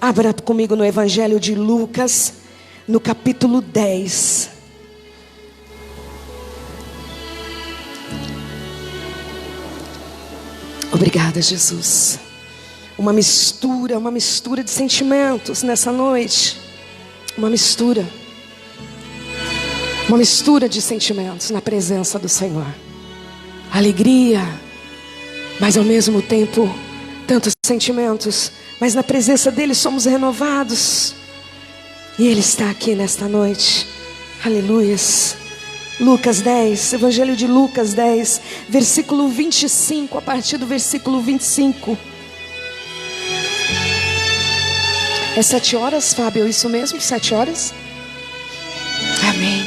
Abra comigo no Evangelho de Lucas, no capítulo 10. Obrigada, Jesus. Uma mistura de sentimentos nessa noite. Uma mistura de sentimentos na presença do Senhor. Alegria, mas ao mesmo tempo tantos sentimentos, mas na presença dele somos renovados. E ele está aqui nesta noite. Aleluias. Lucas 10, Evangelho de Lucas 10, versículo 25, a partir do versículo 25. É 7 horas, Fábio? Isso mesmo? 7 horas? Amém.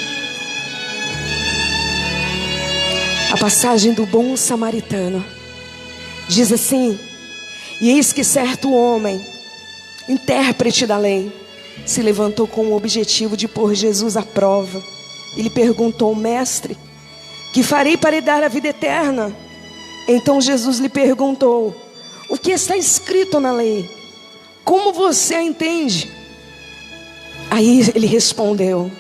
A passagem do bom samaritano diz assim: e eis que certo homem, intérprete da lei, se levantou com o objetivo de pôr Jesus à prova. E lhe perguntou: mestre, que farei para herdar a vida eterna? Então Jesus lhe perguntou: o que está escrito na lei? Como você a entende? Aí ele respondeu: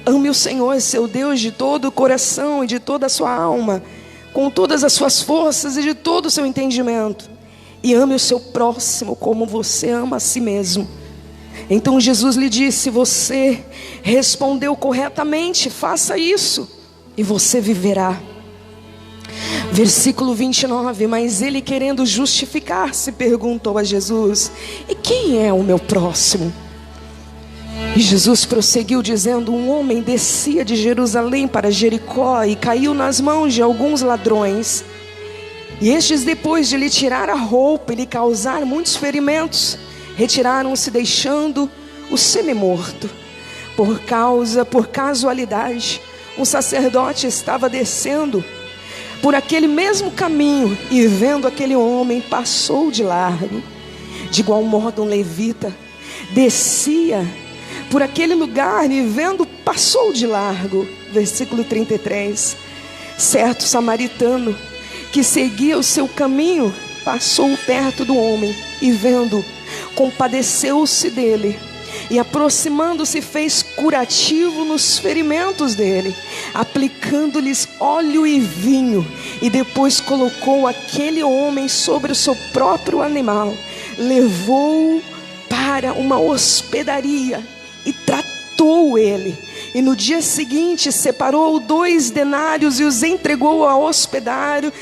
ame o Senhor seu Deus de todo o coração e de toda a sua alma, com todas as suas forças e de todo o seu entendimento, e ame o seu próximo como você ama a si mesmo. Então Jesus lhe disse: você respondeu corretamente, faça isso e você viverá. Versículo 29, mas ele, querendo justificar-se, perguntou a Jesus: e quem é o meu próximo? E Jesus prosseguiu dizendo: um homem descia de Jerusalém para Jericó e caiu nas mãos de alguns ladrões. E estes, depois de lhe tirar a roupa e lhe causar muitos ferimentos, retiraram-se, deixando o semi-morto. Por casualidade, um sacerdote estava descendo por aquele mesmo caminho e, vendo aquele homem, passou de largo. De igual modo, um levita descia por aquele lugar e, vendo, passou de largo. Versículo 33. Certo samaritano que seguia o seu caminho passou perto do homem e, vendo, compadeceu-se dele, e aproximando-se fez curativo nos ferimentos dele, aplicando-lhes óleo e vinho, e depois colocou aquele homem sobre o seu próprio animal, levou-o para uma hospedaria e tratou ele. E no dia seguinte separou 2 denários e os entregou ao hospedeiro,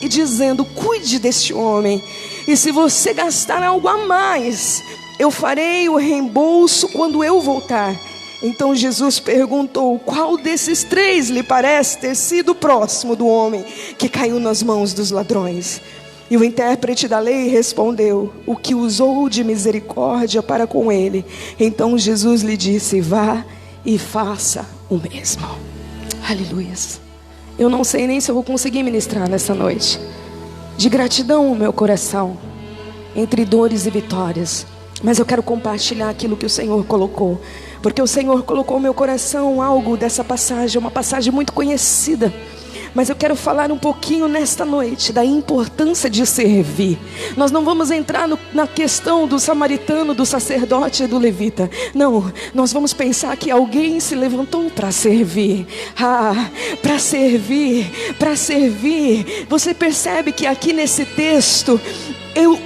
e dizendo: cuide deste homem, e se você gastar algo a mais, eu farei o reembolso quando eu voltar. Então Jesus perguntou: qual desses 3 lhe parece ter sido o próximo do homem que caiu nas mãos dos ladrões? E o intérprete da lei respondeu: o que usou de misericórdia para com ele. Então Jesus lhe disse: vá e faça o mesmo. Aleluias. Eu não sei nem se eu vou conseguir ministrar nessa noite. De gratidão o meu coração, entre dores e vitórias. Mas eu quero compartilhar aquilo que o Senhor colocou, porque o Senhor colocou no meu coração algo dessa passagem, uma passagem muito conhecida. Mas eu quero falar um pouquinho nesta noite da importância de servir. Nós não vamos entrar na questão do samaritano, do sacerdote e do levita. Não, nós vamos pensar que alguém se levantou para servir. Para servir. Você percebe que aqui nesse texto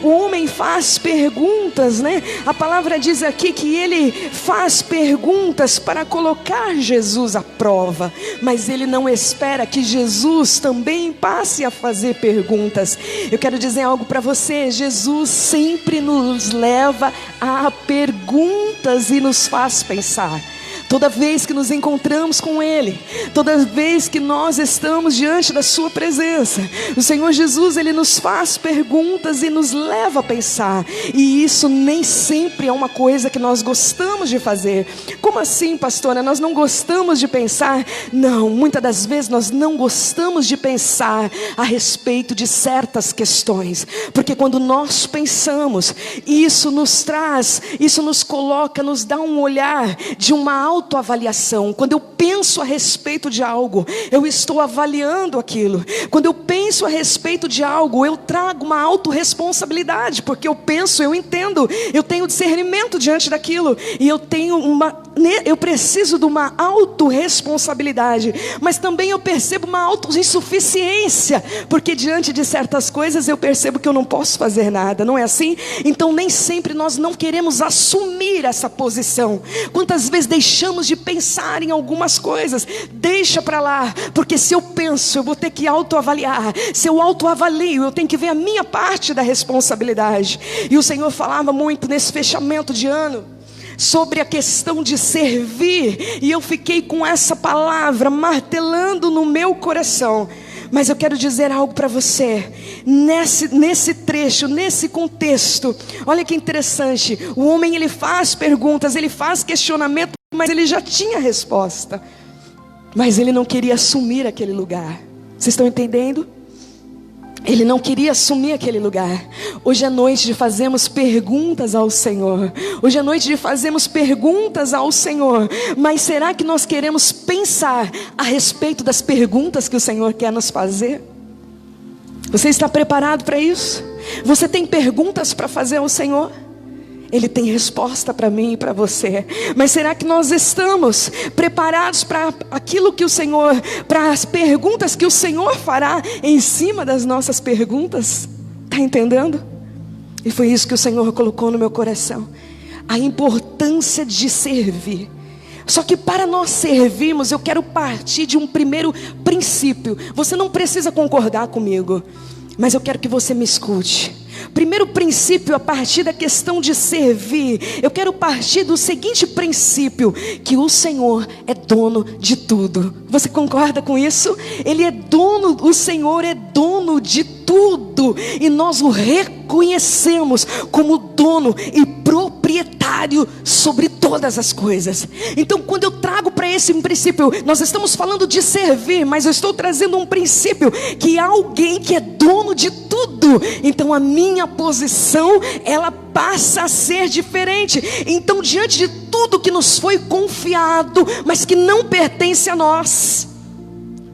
o homem faz perguntas, né? A palavra diz aqui que ele faz perguntas para colocar Jesus à prova, mas ele não espera que Jesus também passe a fazer perguntas. Eu quero dizer algo para você: Jesus sempre nos leva a perguntas e nos faz pensar. Toda vez que nos encontramos com Ele, toda vez que nós estamos diante da sua presença, o Senhor Jesus, Ele nos faz perguntas e nos leva a pensar. E isso nem sempre é uma coisa que nós gostamos de fazer. Como assim, pastora? Nós não gostamos de pensar? Não, muitas das vezes nós não gostamos de pensar a respeito de certas questões, porque quando nós pensamos, isso nos traz, isso nos coloca, nos dá um olhar de uma autoavaliação. Quando eu penso a respeito de algo, eu estou avaliando aquilo. Quando eu penso a respeito de algo, eu trago uma autorresponsabilidade, porque eu penso, eu entendo, eu tenho discernimento diante daquilo, e eu preciso de uma autorresponsabilidade, mas também eu percebo uma autossuficiência, porque diante de certas coisas eu percebo que eu não posso fazer nada, não é assim? Então nem sempre nós não queremos assumir essa posição. Quantas vezes deixamos de pensar em algumas coisas? Deixa para lá, porque se eu penso, eu vou ter que autoavaliar. Se eu autoavalio, eu tenho que ver a minha parte da responsabilidade. E o Senhor falava muito nesse fechamento de ano sobre a questão de servir, e eu fiquei com essa palavra martelando no meu coração. Mas eu quero dizer algo para você, nesse trecho, nesse contexto. Olha que interessante, o homem ele faz perguntas, ele faz questionamento, mas ele já tinha resposta, mas ele não queria assumir aquele lugar. Vocês estão entendendo? Ele não queria assumir aquele lugar. Hoje é noite de fazermos perguntas ao Senhor. Hoje é noite de fazermos perguntas ao Senhor. Mas será que nós queremos pensar a respeito das perguntas que o Senhor quer nos fazer? Você está preparado para isso? Você tem perguntas para fazer ao Senhor? Ele tem resposta para mim e para você. Mas será que nós estamos preparados para aquilo que o Senhor, para as perguntas que o Senhor fará em cima das nossas perguntas? Está entendendo? E foi isso que o Senhor colocou no meu coração, a importância de servir. Só que para nós servirmos, eu quero partir de um primeiro princípio. Você não precisa concordar comigo, mas eu quero que você me escute. Primeiro princípio, a partir da questão de servir, eu quero partir do seguinte princípio: que o Senhor é dono de tudo. Você concorda com isso? Ele é dono, o Senhor é dono de tudo, e nós o reconhecemos como dono e proprietário sobre todas as coisas. Então, quando eu trago para esse princípio, nós estamos falando de servir, mas eu estou trazendo um princípio, que há alguém que é dono de tudo. Então a minha posição, ela passa a ser diferente. Então, diante de tudo que nos foi confiado, mas que não pertence a nós,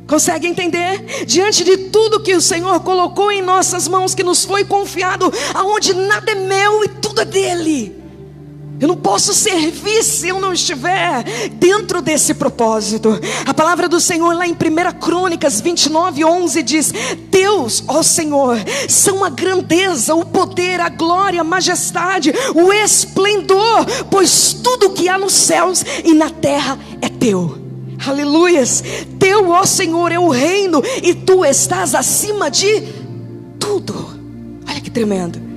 consegue entender? Diante de tudo que o Senhor colocou em nossas mãos, que nos foi confiado, aonde nada é meu e tudo é dele, eu não posso servir se eu não estiver dentro desse propósito. A palavra do Senhor lá em 1 Crônicas 29:11 diz: Deus, ó Senhor, são a grandeza, o poder, a glória, a majestade, o esplendor, pois tudo que há nos céus e na terra é teu. Aleluias. Teu, ó Senhor, é o reino, e tu estás acima de tudo. Olha que tremendo.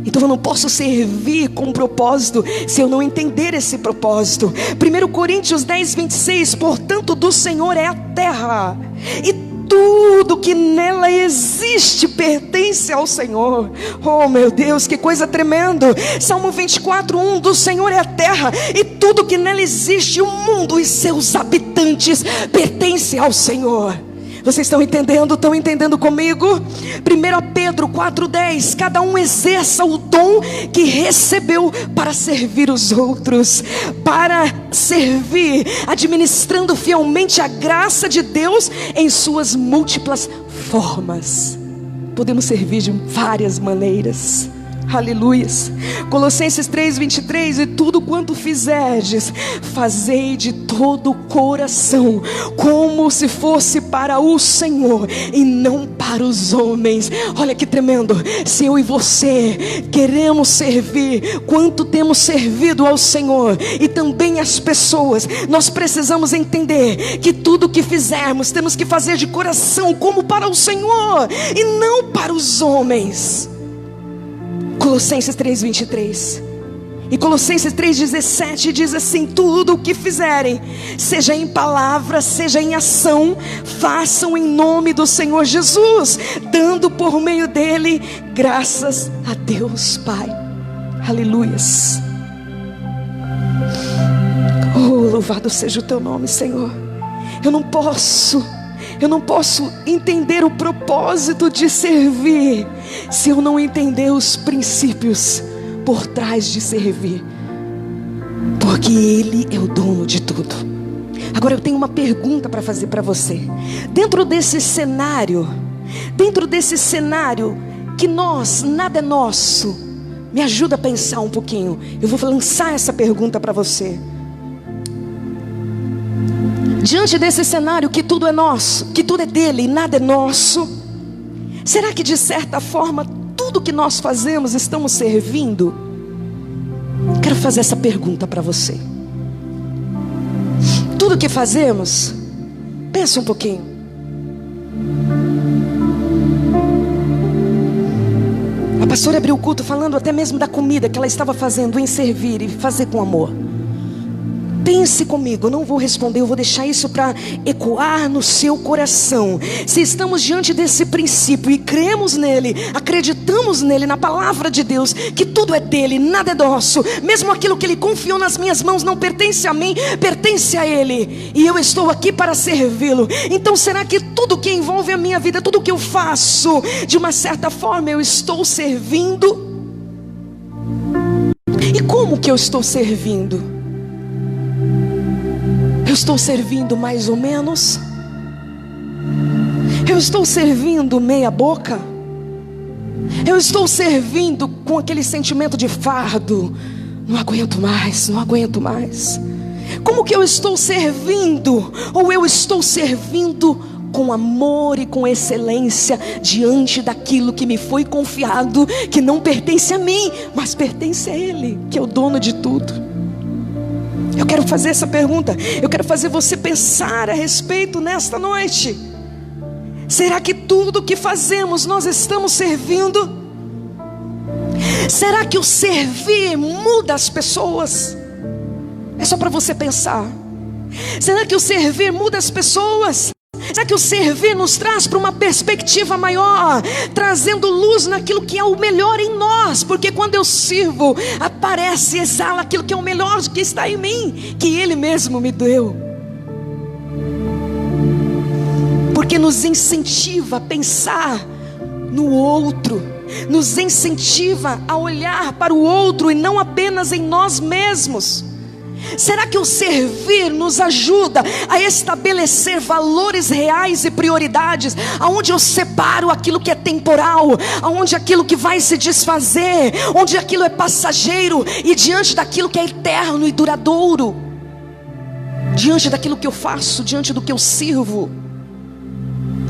Então eu não posso servir com propósito se eu não entender esse propósito. 1 Coríntios 10:26: portanto do Senhor é a terra, e tudo que nela existe pertence ao Senhor. Oh meu Deus, que coisa tremenda. Salmo 24:1: do Senhor é a terra, e tudo que nela existe, o mundo e seus habitantes, pertence ao Senhor. Vocês estão entendendo? Estão entendendo comigo? 1 Pedro 4:10: cada um exerça o dom que recebeu para servir os outros. Para servir, administrando fielmente a graça de Deus em suas múltiplas formas. Podemos servir de várias maneiras. Aleluias. Colossenses 3:23: e tudo quanto fizerdes, fazei de todo o coração, como se fosse para o Senhor e não para os homens. Olha que tremendo. Se eu e você queremos servir, quanto temos servido ao Senhor e também as pessoas, nós precisamos entender que tudo que fizermos, temos que fazer de coração, como para o Senhor e não para os homens. Colossenses 3:23. E Colossenses 3:17 diz assim: tudo o que fizerem, seja em palavra, seja em ação, façam em nome do Senhor Jesus, dando por meio dele graças a Deus Pai. Aleluias. Oh, louvado seja o teu nome, Senhor. Eu não posso entender o propósito de servir se eu não entender os princípios por trás de servir. porque Ele é o dono de tudo. Agora eu tenho uma pergunta para fazer para você. Dentro desse cenário que nada é nosso, me ajuda a pensar um pouquinho. Eu vou lançar essa pergunta para você. Diante desse cenário que tudo é nosso, que tudo é dele e nada é nosso, será que de certa forma tudo que nós fazemos estamos servindo? Quero fazer essa pergunta para você. Tudo que fazemos, pensa um pouquinho. A pastora abriu o culto falando até mesmo da comida que ela estava fazendo em servir e fazer com amor. Pense comigo, eu não vou responder, eu vou deixar isso para ecoar no seu coração. Se estamos diante desse princípio e cremos nele, acreditamos nele, na palavra de Deus, que tudo é dele, nada é nosso, mesmo aquilo que ele confiou nas minhas mãos não pertence a mim, pertence a ele, e eu estou aqui para servi-lo. Então será que tudo que envolve a minha vida, tudo que eu faço, de uma certa forma eu estou servindo? E como que eu estou servindo? Eu estou servindo mais ou menos? Eu estou servindo meia boca? Eu estou servindo com aquele sentimento de fardo? Não aguento mais, não aguento mais. Como que eu estou servindo? Ou eu estou servindo com amor e com excelência diante daquilo que me foi confiado, que não pertence a mim, mas pertence a Ele, que é o dono de tudo? Eu quero fazer essa pergunta. Eu quero fazer você pensar a respeito nesta noite. Será que tudo que fazemos nós estamos servindo? Será que o servir muda as pessoas? É só para você pensar. Será que o servir muda as pessoas? Será que o servir nos traz para uma perspectiva maior, trazendo luz naquilo que é o melhor em nós? Porque quando eu sirvo, aparece e exala aquilo que é o melhor que está em mim, que Ele mesmo me deu. Porque nos incentiva a pensar no outro, nos incentiva a olhar para o outro e não apenas em nós mesmos. Será que o servir nos ajuda a estabelecer valores reais e prioridades, aonde eu separo aquilo que é temporal, aonde aquilo que vai se desfazer, onde aquilo é passageiro, e diante daquilo que é eterno e duradouro, diante daquilo que eu faço, diante do que eu sirvo,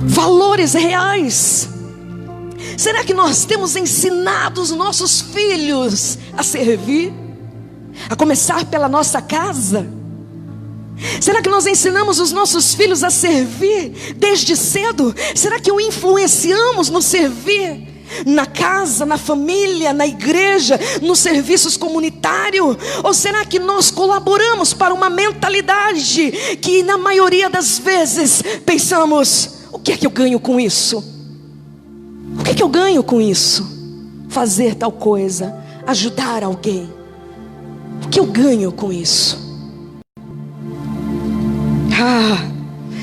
valores reais. Será que nós temos ensinado os nossos filhos a servir? A começar pela nossa casa? Será que nós ensinamos os nossos filhos a servir desde cedo? Será que o influenciamos no servir? Na casa, na família, na igreja, nos serviços comunitários? Ou será que nós colaboramos para uma mentalidade que na maioria das vezes pensamos: o que é que eu ganho com isso? O que é que eu ganho com isso? Fazer tal coisa, ajudar alguém. O que eu ganho com isso?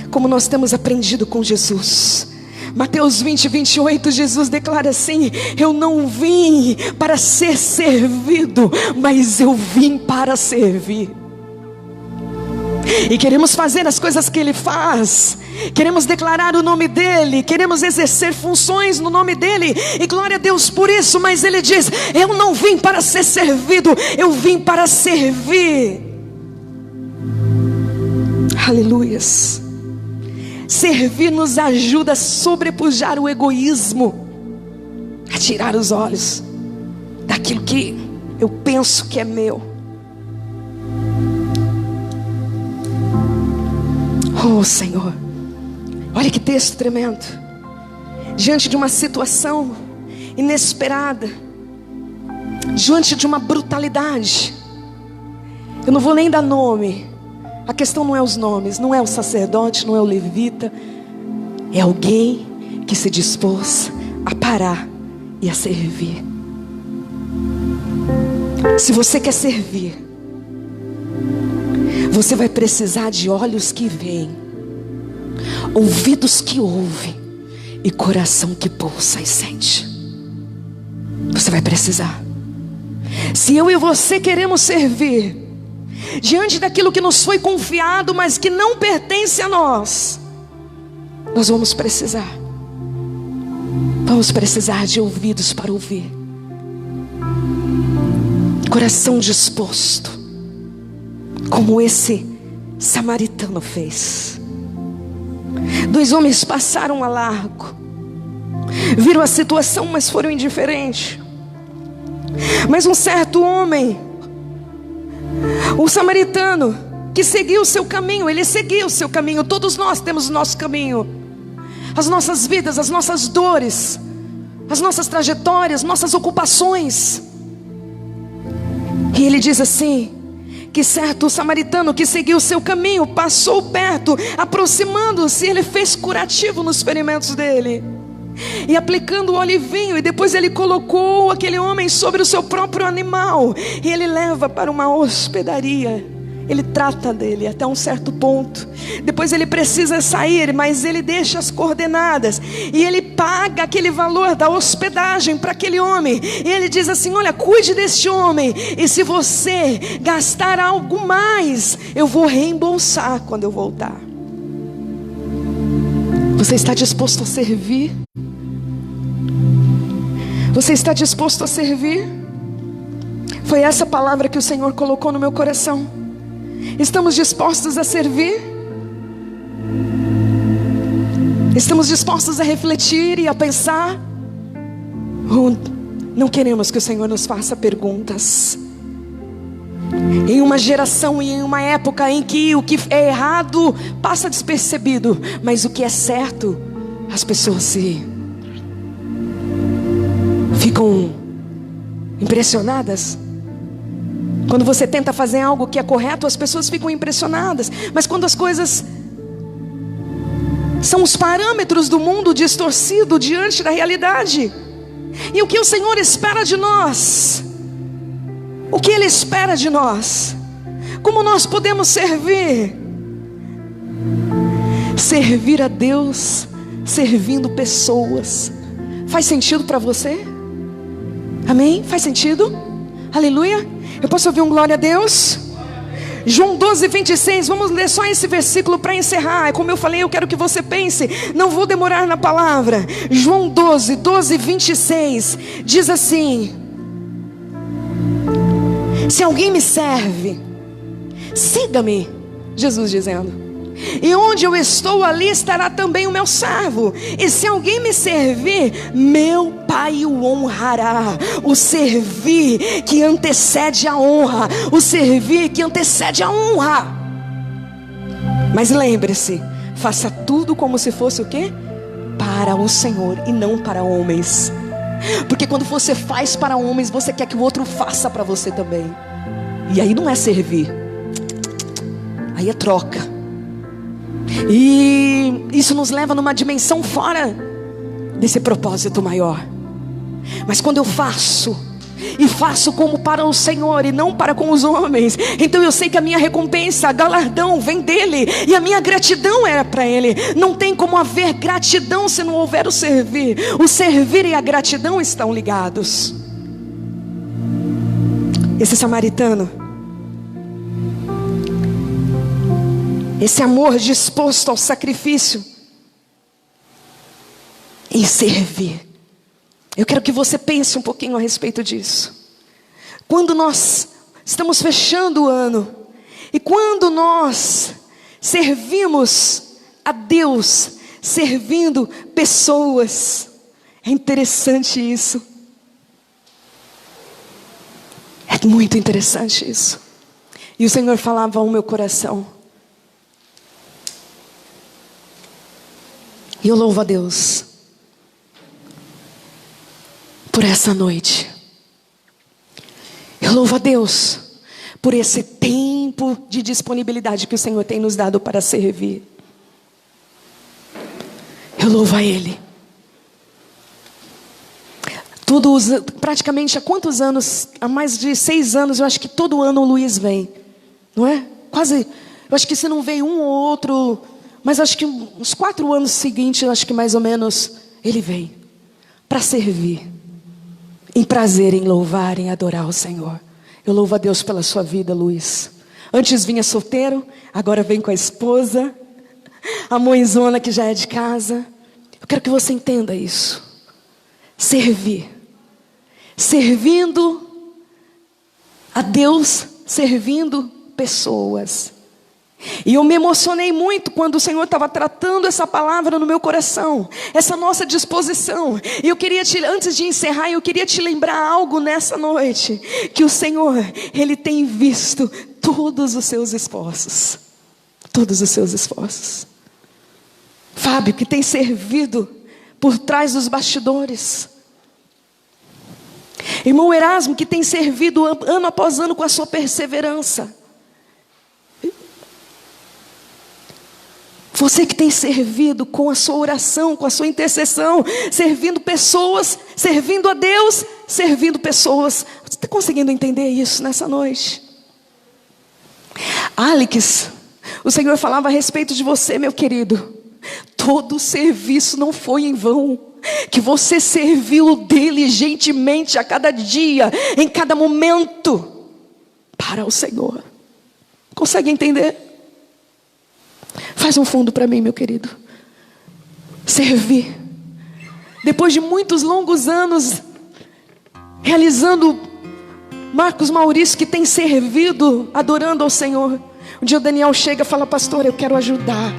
Como nós temos aprendido com Jesus. Mateus 20, 28, Jesus declara assim: eu não vim para ser servido, mas eu vim para servir. E queremos fazer as coisas que Ele faz, queremos declarar o nome dEle, queremos exercer funções no nome dEle, e glória a Deus por isso. Mas Ele diz: eu não vim para ser servido, eu vim para servir. Aleluias. Servir nos ajuda a sobrepujar o egoísmo, a tirar os olhos daquilo que eu penso que é meu. Oh Senhor, olha que texto tremendo. Diante de uma situação inesperada, diante de uma brutalidade, eu não vou nem dar nome. A questão não é os nomes, não é o sacerdote, não é o levita. É alguém que se dispôs a parar e a servir. Se você quer servir, você vai precisar de olhos que veem, ouvidos que ouvem e coração que pulsa e sente. Você vai precisar. Se eu e você queremos servir, diante daquilo que nos foi confiado, mas que não pertence a nós, nós vamos precisar de ouvidos para ouvir, coração disposto, como esse samaritano fez. 2 homens passaram a largo, viram a situação, mas foram indiferentes. Mas um certo homem, o samaritano, que seguiu o seu caminho, ele seguiu o seu caminho. Todos nós temos o nosso caminho, as nossas vidas, as nossas dores, as nossas trajetórias, nossas ocupações. E ele diz assim, que certo samaritano que seguiu o seu caminho, passou perto, aproximando-se, ele fez curativo nos ferimentos dele, e aplicando o óleo e vinho, e depois ele colocou aquele homem sobre o seu próprio animal, e ele leva para uma hospedaria. Ele trata dele até um certo ponto. Depois ele precisa sair, mas ele deixa as coordenadas, e ele paga aquele valor da hospedagem para aquele homem. E ele diz assim: olha, cuide deste homem, e se você gastar algo mais, eu vou reembolsar quando eu voltar. Você está disposto a servir? Você está disposto a servir? Foi essa palavra que o Senhor colocou no meu coração. Estamos dispostos a servir? Estamos dispostos a refletir e a pensar? Ou não queremos que o Senhor nos faça perguntas? Em uma geração e em uma época em que o que é errado passa despercebido, mas o que é certo, as pessoas ficam impressionadas. Quando você tenta fazer algo que é correto, as pessoas ficam impressionadas. Mas quando as coisas são os parâmetros do mundo distorcido diante da realidade, e o que o Senhor espera de nós, o que Ele espera de nós, como nós podemos servir? Servir a Deus servindo pessoas. Faz sentido para você? Amém? Faz sentido? Aleluia. Eu posso ouvir um glória a Deus? João 12, 26, vamos ler só esse versículo para encerrar. Como eu falei, eu quero que você pense, não vou demorar na palavra. João 12, 26 diz assim: se alguém me serve, siga-me, Jesus dizendo, e onde eu estou, ali estará também o meu servo. E se alguém me servir, meu Pai o honrará. O servir que antecede a honra. O servir que antecede a honra. Mas lembre-se, faça tudo como se fosse o quê? Para o Senhor e não para homens. Porque quando você faz para homens, você quer que o outro faça para você também. E aí não é servir, aí é troca. E isso nos leva numa dimensão fora desse propósito maior. Mas quando eu faço, e faço como para o Senhor e não para com os homens, então eu sei que a minha recompensa, galardão vem dele, e a minha gratidão é para ele. Não tem como haver gratidão se não houver o servir. O servir e a gratidão estão ligados. Esse samaritano, esse amor disposto ao sacrifício e servir. Eu quero que você pense um pouquinho a respeito disso. Quando nós estamos fechando o ano, e quando nós servimos a Deus, servindo pessoas, é interessante isso. É muito interessante isso. E o Senhor falava ao meu coração. E eu louvo a Deus por essa noite. Eu louvo a Deus por esse tempo de disponibilidade que o Senhor tem nos dado para servir. Eu louvo a Ele. Praticamente há quantos anos? Há mais de 6 anos, eu acho que todo ano o Luiz vem, não é? Quase, eu acho que se não veio um ou outro, mas acho que uns 4 anos seguintes, acho que mais ou menos, ele vem para servir, em prazer, em louvar, em adorar o Senhor. Eu louvo a Deus pela sua vida, Luiz. Antes vinha solteiro, agora vem com a esposa, a mãezona que já é de casa. Eu quero que você entenda isso. Servir. Servindo a Deus, servindo pessoas. E eu me emocionei muito quando o Senhor estava tratando essa palavra no meu coração, essa nossa disposição. E eu queria antes de encerrar, eu queria te lembrar algo nessa noite, que o Senhor, Ele tem visto todos os seus esforços. Todos os seus esforços. Fábio, que tem servido por trás dos bastidores. Irmão Erasmo, que tem servido ano após ano com a sua perseverança. Você que tem servido com a sua oração, com a sua intercessão, servindo pessoas, servindo a Deus, servindo pessoas. Você está conseguindo entender isso nessa noite? Alex, o Senhor falava a respeito de você, meu querido. Todo serviço não foi em vão, que você serviu diligentemente a cada dia, em cada momento, para o Senhor. Consegue entender? Faz um fundo para mim, meu querido. Servir. Depois de muitos longos anos realizando, Marcos Maurício, que tem servido, adorando ao Senhor. Um dia o Daniel chega e fala: pastor, eu quero ajudar.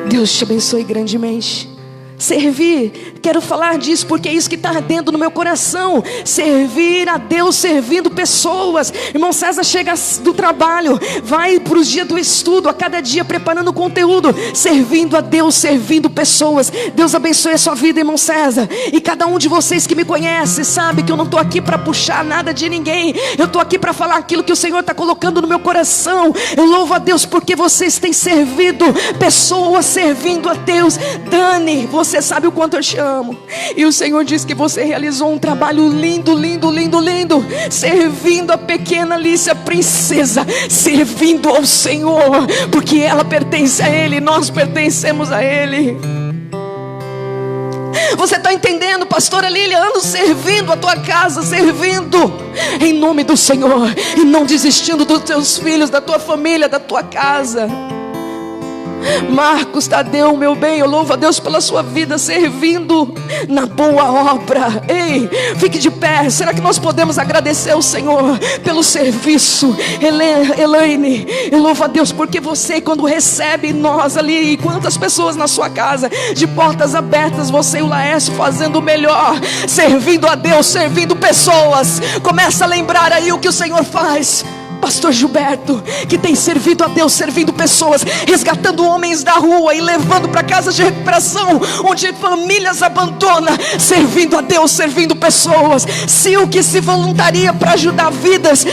Deus te abençoe grandemente. Servir, quero falar disso porque é isso que está ardendo no meu coração. Servir a Deus, servindo pessoas. Irmão César chega do trabalho, vai para os dias do estudo, a cada dia preparando conteúdo, servindo a Deus, servindo pessoas. Deus abençoe a sua vida, irmão César. E cada um de vocês que me conhece sabe que eu não estou aqui para puxar nada de ninguém. Eu estou aqui para falar aquilo que o Senhor está colocando no meu coração. Eu louvo a Deus porque vocês têm servido pessoas, servindo a Deus. Dani, você sabe o quanto eu te amo. E o Senhor diz que você realizou um trabalho lindo, lindo, lindo, lindo, servindo a pequena Alicia, princesa, servindo ao Senhor, porque ela pertence a Ele, nós pertencemos a Ele. Você está entendendo, pastora Liliana, servindo a tua casa, servindo em nome do Senhor, e não desistindo dos teus filhos, da tua família, da tua casa. Marcos Tadeu, meu bem, eu louvo a Deus pela sua vida, servindo na boa obra. Ei, fique de pé. Será que nós podemos agradecer ao Senhor pelo serviço? Elaine, eu louvo a Deus porque você, quando recebe nós ali, e quantas pessoas na sua casa, de portas abertas, você e o Laércio fazendo o melhor, servindo a Deus, servindo pessoas. Começa a lembrar aí o que o Senhor faz. Pastor Gilberto, que tem servido a Deus, servindo pessoas, resgatando homens da rua e levando para casas de recuperação, onde famílias abandonam, servindo a Deus, servindo pessoas. Sil, que se voluntaria para ajudar vidas.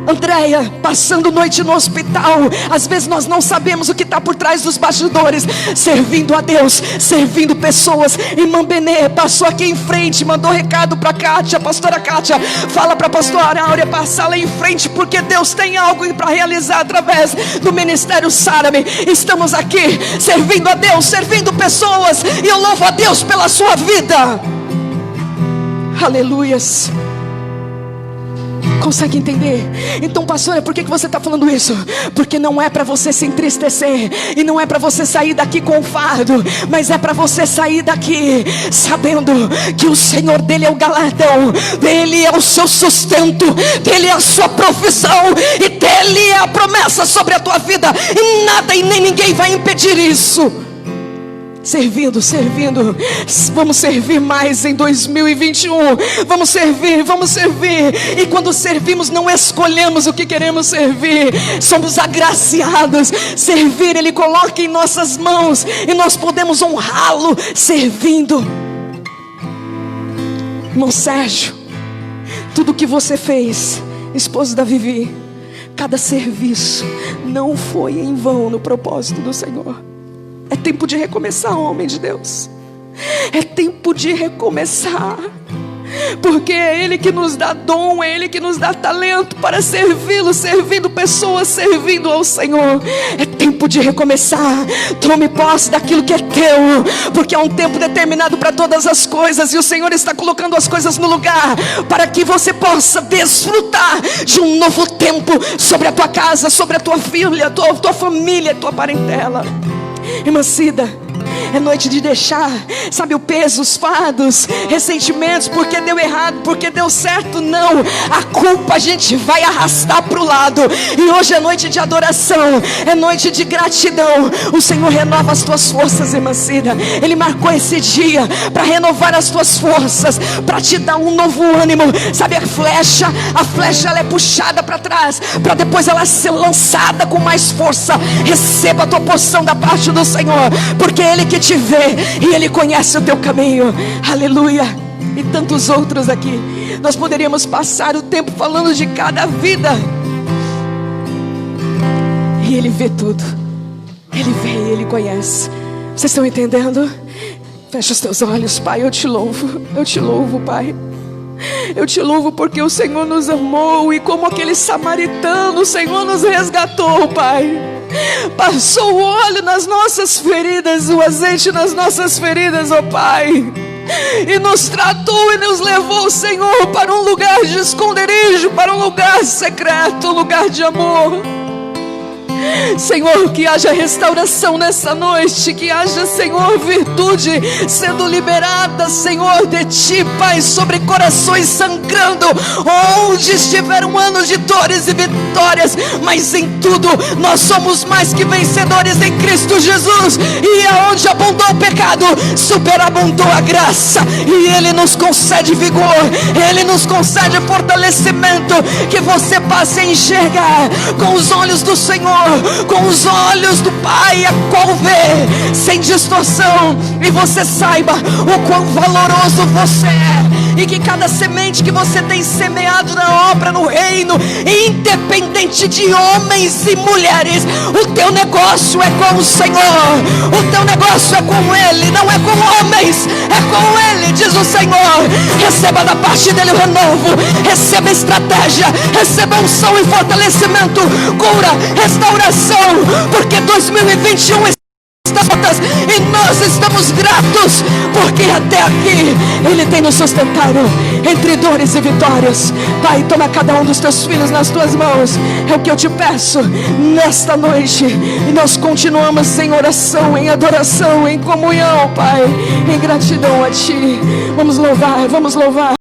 Andréia, passando noite no hospital. Às vezes nós não sabemos o que está por trás dos bastidores, servindo a Deus, servindo pessoas. Irmã Benê passou aqui em frente, mandou recado para Kátia, pastora Kátia. Fala para a pastora Áurea passar lá em frente, porque Deus tem algo para realizar através do ministério Sárame. Estamos aqui servindo a Deus, servindo pessoas, e eu louvo a Deus pela sua vida. Aleluias. Consegue entender? Então, pastora, por que você está falando isso? Porque não é para você se entristecer, e não é para você sair daqui com um fardo, mas é para você sair daqui sabendo que o Senhor dele é o galardão, dele é o seu sustento, dele é a sua profissão, e dele é a promessa sobre a tua vida, e nada e nem ninguém vai impedir isso. Servindo, vamos servir mais em 2021, vamos servir, e quando servimos não escolhemos o que queremos servir, somos agraciados. Servir, Ele coloca em nossas mãos, e nós podemos honrá-lo servindo. Irmão Sérgio, tudo que você fez, esposo da Vivi, cada serviço não foi em vão no propósito do Senhor. É tempo de recomeçar, homem de Deus. É tempo de recomeçar. porque é Ele que nos dá dom, é Ele que nos dá talento para servi-lo, servindo pessoas, servindo ao Senhor. É tempo de recomeçar. Tome posse daquilo que é teu, porque há um tempo determinado para todas as coisas, e o Senhor está colocando as coisas no lugar, para que você possa desfrutar de um novo tempo sobre a tua casa, sobre a tua filha, tua família, tua parentela. Irmã Cida, é noite de deixar, sabe, o peso, os fardos, ressentimentos, porque deu errado, porque deu certo. Não, a culpa a gente vai arrastar para o lado. E hoje é noite de adoração, é noite de gratidão. O Senhor renova as tuas forças, irmã Cida. Ele marcou esse dia para renovar as tuas forças, para te dar um novo ânimo. Sabe, a flecha ela é puxada para trás, para depois ela ser lançada com mais força. Receba a tua porção da parte do Senhor, porque Ele que te vê e Ele conhece o teu caminho. Aleluia. E tantos outros aqui. Nós poderíamos passar o tempo falando de cada vida, e Ele vê tudo. Ele vê e Ele conhece. Vocês estão entendendo? Fecha os teus olhos. Pai, eu te louvo, Pai. Eu te louvo porque o Senhor nos amou, e como aquele samaritano, o Senhor nos resgatou, Pai. Passou o óleo nas nossas feridas, o azeite nas nossas feridas, ó Pai, e nos tratou e nos levou, Senhor, para um lugar de esconderijo, para um lugar secreto, um lugar de amor. Senhor, que haja restauração nessa noite, que haja, Senhor, virtude sendo liberada, Senhor, de Ti, Pai, sobre corações sangrando, onde estiveram anos de dores e vitórias, mas em tudo nós somos mais que vencedores em Cristo Jesus. E aonde abundou o pecado, superabundou a graça, e Ele nos concede vigor, Ele nos concede fortalecimento, que você passe a enxergar com os olhos do Senhor, com os olhos do Pai, a qual vê sem distorção, e você saiba o quão valoroso você é, e que cada semente que você tem semeado na obra, no reino, independente de homens e mulheres, o teu negócio é com o Senhor, o teu negócio é com Ele, não é com homens, é com Ele, diz o Senhor. Receba da parte dele o renovo, receba estratégia, receba unção e fortalecimento, cura, restauração, porque 2021 e nós estamos gratos, porque até aqui Ele tem nos sustentado entre dores e vitórias. Pai, toma cada um dos teus filhos nas tuas mãos, é o que eu te peço nesta noite, e nós continuamos em oração, em adoração, em comunhão, Pai, em gratidão a Ti. Vamos louvar, vamos louvar.